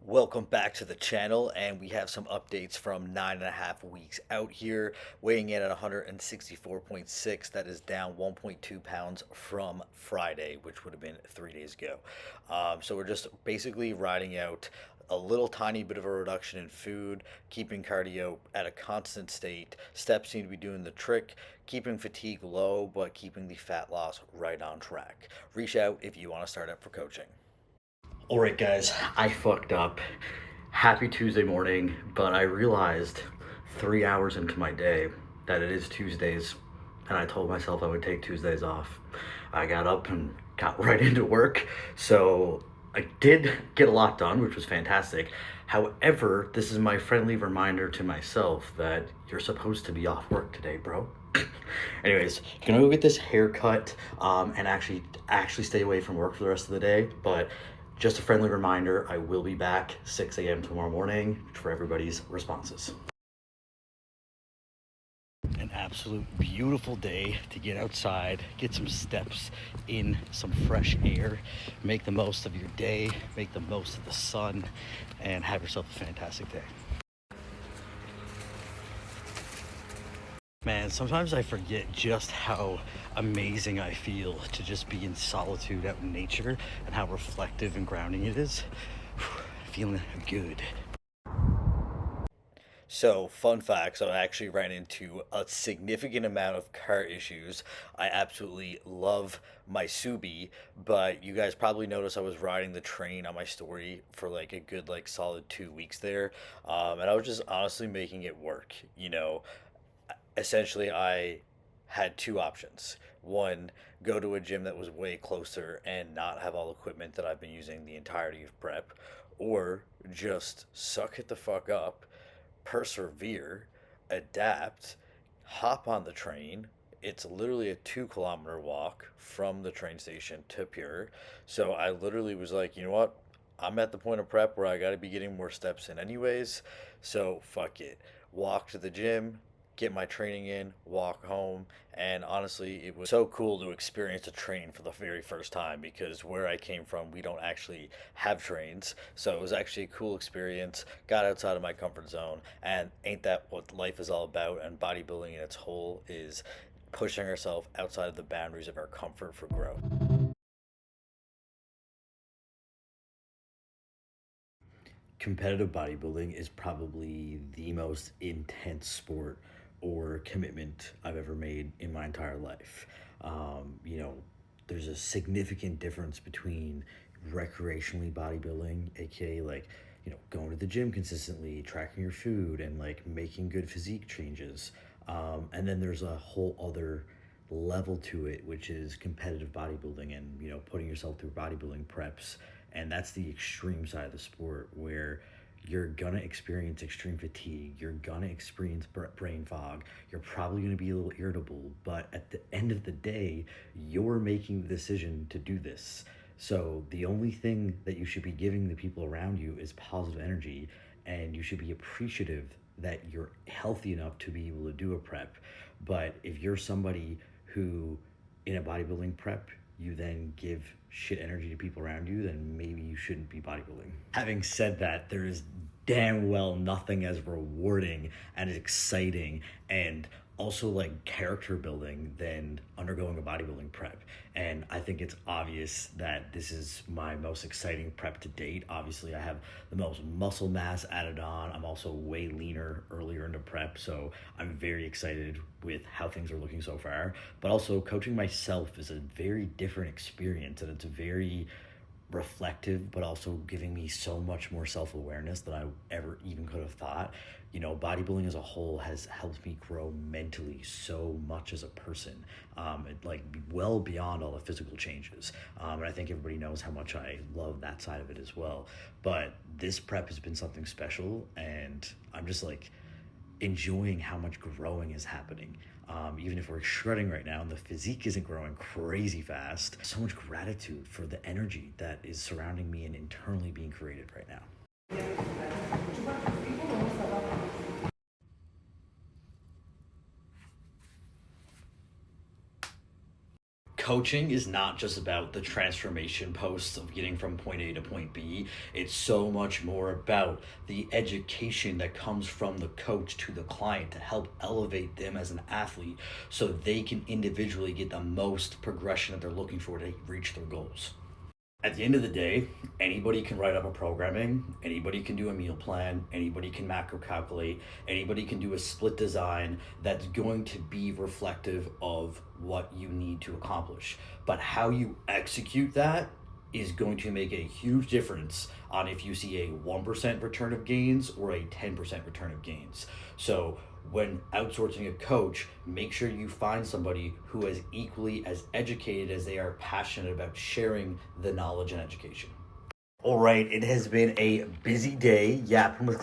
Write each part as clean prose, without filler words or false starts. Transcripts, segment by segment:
Welcome back to the channel, and we have some updates from 9.5 weeks out here, weighing in at 164.6. That is down 1.2 pounds from Friday, which would have been 3 days ago. So we're just basically riding out a little tiny bit of a reduction in food, keeping cardio at a constant state. Steps seem to be doing the trick, keeping fatigue low, but keeping the fat loss right on track. Reach out if you want to start up for coaching. All right, guys, I fucked up. Happy Tuesday morning, but I realized 3 hours into my day that it is Tuesdays, and I told myself I would take Tuesdays off. I got up and got right into work, so I did get a lot done, which was fantastic. However, this is my friendly reminder to myself that you're supposed to be off work today, bro. Anyways, gonna go get this haircut and actually stay away from work for the rest of the day, but just a friendly reminder, I will be back 6 a.m. tomorrow morning for everybody's responses. An absolute beautiful day to get outside, get some steps in some fresh air, make the most of your day, make the most of the sun, and have yourself a fantastic day. Man, sometimes I forget just how amazing I feel to just be in solitude out in nature and how reflective and grounding it is. Feeling good. So, fun facts, I actually ran into a significant amount of car issues. I absolutely love my Subi, but you guys probably noticed I was riding the train on my story for like a good, like, solid 2 weeks there. And I was just honestly making it work. Essentially, I had two options. One, go to a gym that was way closer and not have all equipment that I've been using the entirety of prep, or just suck it the fuck up, persevere, adapt, hop on the train. It's literally a 2 kilometer walk from the train station to Pure. So I literally was like, you know what? I'm at the point of prep where I got to be getting more steps in, anyways. So fuck it. Walk to the gym, get my training in, walk home, and honestly, it was so cool to experience a train for the very first time because where I came from, we don't actually have trains. So it was actually a cool experience. Got outside of my comfort zone, and ain't that what life is all about? And bodybuilding in its whole is pushing ourselves outside of the boundaries of our comfort for growth. Competitive bodybuilding is probably the most intense sport or commitment I've ever made in my entire life. You know, there's a significant difference between recreationally bodybuilding, aka like, going to the gym consistently, tracking your food, and like making good physique changes. And then there's a whole other level to it, which is competitive bodybuilding and, putting yourself through bodybuilding preps. And that's the extreme side of the sport where you're gonna experience extreme fatigue, you're gonna experience brain fog, you're probably gonna be a little irritable, but at the end of the day, you're making the decision to do this. So the only thing that you should be giving the people around you is positive energy, and you should be appreciative that you're healthy enough to be able to do a prep. But if you're somebody who, in a bodybuilding prep, you then give shit energy to people around you, then maybe you shouldn't be bodybuilding. Having said that, there is damn well nothing as rewarding and exciting and also like character building than undergoing a bodybuilding prep. And I think it's obvious that this is my most exciting prep to date. Obviously, I have the most muscle mass added on. I'm also way leaner earlier into prep, so I'm very excited with how things are looking so far. But also, coaching myself is a very different experience, and it's very reflective, but also giving me so much more self-awareness than I ever even could have thought. Bodybuilding as a whole has helped me grow mentally so much as a person, like well beyond all the physical changes. And I think everybody knows how much I love that side of it as well. But this prep has been something special, and I'm just like enjoying how much growing is happening. Even if we're shredding right now and the physique isn't growing crazy fast, so much gratitude for the energy that is surrounding me and internally being created right now. Coaching is not just about the transformation posts of getting from point A to point B. It's so much more about the education that comes from the coach to the client to help elevate them as an athlete so they can individually get the most progression that they're looking for to reach their goals. At the end of the day, anybody can write up a programming, anybody can do a meal plan, anybody can macro calculate, anybody can do a split design that's going to be reflective of what you need to accomplish. But how you execute that is going to make a huge difference on if you see a 1% return of gains or a 10% return of gains. So when outsourcing a coach, make sure you find somebody who is equally as educated as they are passionate about sharing the knowledge and education. All right, it has been a busy day yapping with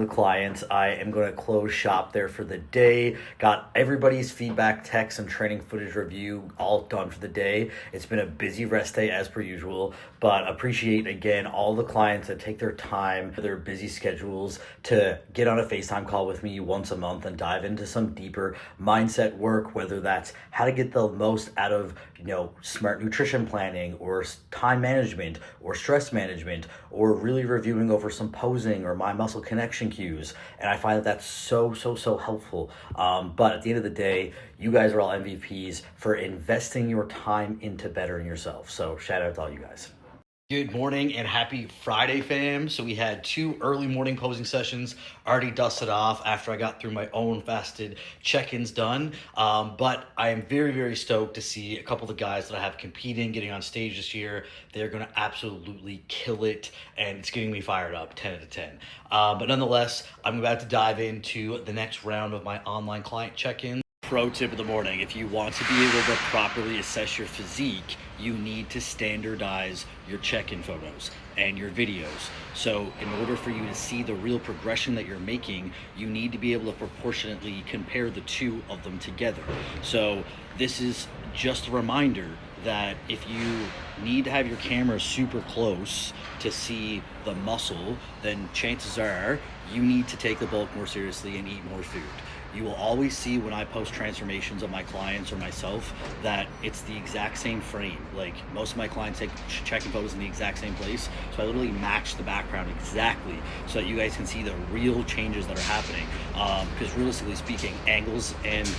clients. I am going to close shop there for the day. Got everybody's feedback, text, and training footage review all done for the day. It's been a busy rest day as per usual, but appreciate again all the clients that take their time, their busy schedules to get on a FaceTime call with me once a month and dive into some deeper mindset work, whether that's how to get the most out of, smart nutrition planning or time management or stress management or really reviewing over some posing or mind muscle connection cues. And I find that that's so helpful. But at the end of the day, you guys are all MVPs for investing your time into bettering yourself. So shout out to all you guys. Good morning and happy Friday, fam. So we had 2 early morning posing sessions already dusted off after I got through my own fasted check-ins done. But I am very stoked to see a couple of the guys that I have competing, getting on stage this year. They're going to absolutely kill it, and it's getting me fired up 10 out of 10. But nonetheless, I'm about to dive into the next round of my online client check-in. Pro tip of the morning: if you want to be able to properly assess your physique, you need to standardize your check-in photos and your videos. So in order for you to see the real progression that you're making, you need to be able to proportionately compare the two of them together. So this is just a reminder that if you need to have your camera super close to see the muscle, then chances are you need to take the bulk more seriously and eat more food. You will always see when I post transformations of my clients or myself that it's the exact same frame. Like most of my clients take check-in photos in the exact same place. So I literally match the background exactly so that you guys can see the real changes that are happening. Because realistically speaking, angles and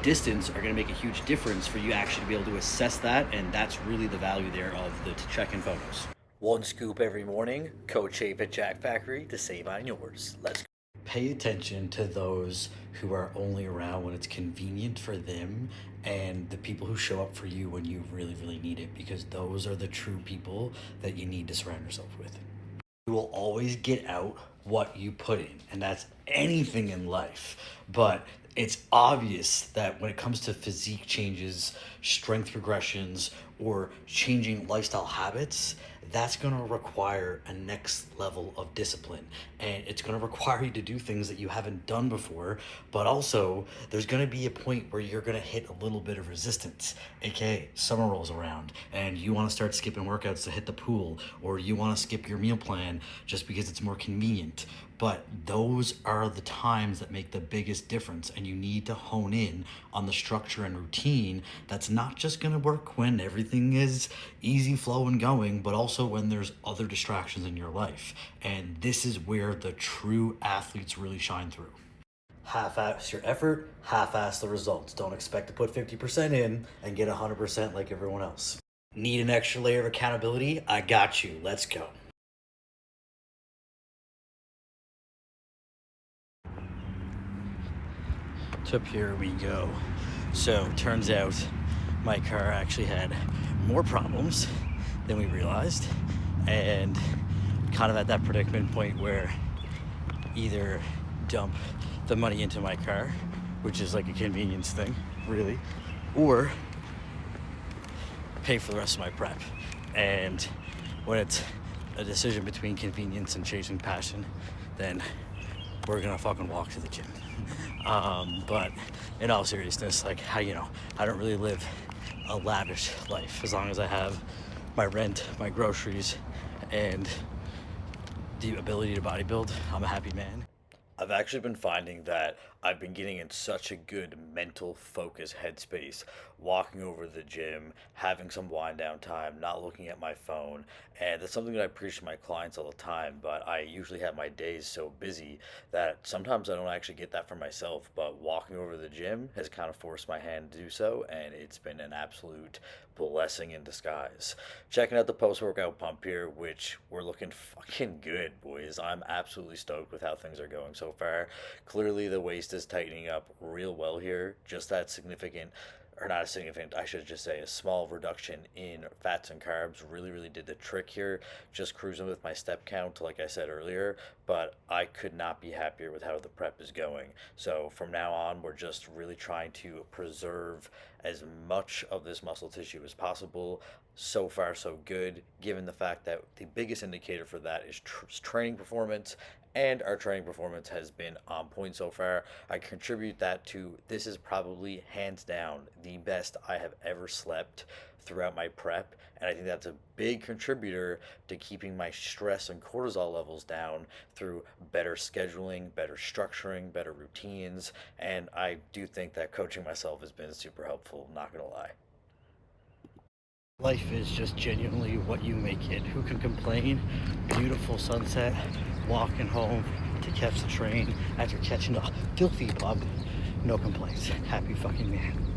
distance are going to make a huge difference for you actually to be able to assess that. And that's really the value there of the check-in photos. One scoop every morning, Coach Chafe at Jack Factory to save on yours. Let's go. Pay attention to those who are only around when it's convenient for them and the people who show up for you when you really need it, because those are the true people that you need to surround yourself with. You will always get out what you put in, and that's anything in life. But it's obvious that when it comes to physique changes, strength progressions, or changing lifestyle habits, that's going to require a next level of discipline. And it's going to require you to do things that you haven't done before, but also there's going to be a point where you're going to hit a little bit of resistance, aka summer rolls around and you want to start skipping workouts to hit the pool, or you want to skip your meal plan just because it's more convenient. But those are the times that make the biggest difference, and you need to hone in on the structure and routine that's not just going to work when everything is easy flow and going, but also when there's other distractions in your life. And this is where the true athletes really shine through. Half-ass your effort, half-ass the results. Don't expect to put 50% in and get 100% like everyone else. Need an extra layer of accountability? I got you. Let's go. Up here we go. So turns out my car actually had more problems than we realized, and kind of at that predicament point where either dump the money into my car, which is like a convenience thing really, or pay for the rest of my prep. And when it's a decision between convenience and chasing passion, then we're gonna fucking walk to the gym. But in all seriousness, like, I don't really live a lavish life. As long as I have my rent, my groceries, and the ability to bodybuild, I'm a happy man. I've actually been finding that I've been getting in such a good mental focus headspace, walking over to the gym, having some wind down time, not looking at my phone. And that's something that I preach to my clients all the time, but I usually have my days so busy that sometimes I don't actually get that for myself. But walking over to the gym has kind of forced my hand to do so, and it's been an absolute blessing in disguise. Checking out the post workout pump here, which we're looking fucking good, boys. I'm absolutely stoked with how things are going so far. Clearly, the waist is tightening up real well here. Just that significant, or not a significant, I should just say a small reduction in fats and carbs really did the trick here. Just cruising with my step count, like I said earlier, but I could not be happier with how the prep is going. So from now on, we're just really trying to preserve as much of this muscle tissue as possible. So far, so good, given the fact that the biggest indicator for that is training performance, and our training performance has been on point so far. I contribute that to this is probably hands down the best I have ever slept throughout my prep, and I think that's a big contributor to keeping my stress and cortisol levels down through better scheduling, better structuring, better routines, and I do think that coaching myself has been super helpful, not gonna lie. Life is just genuinely what you make it. Who can complain? Beautiful sunset, walking home to catch the train after catching a filthy pub. No complaints. Happy fucking man.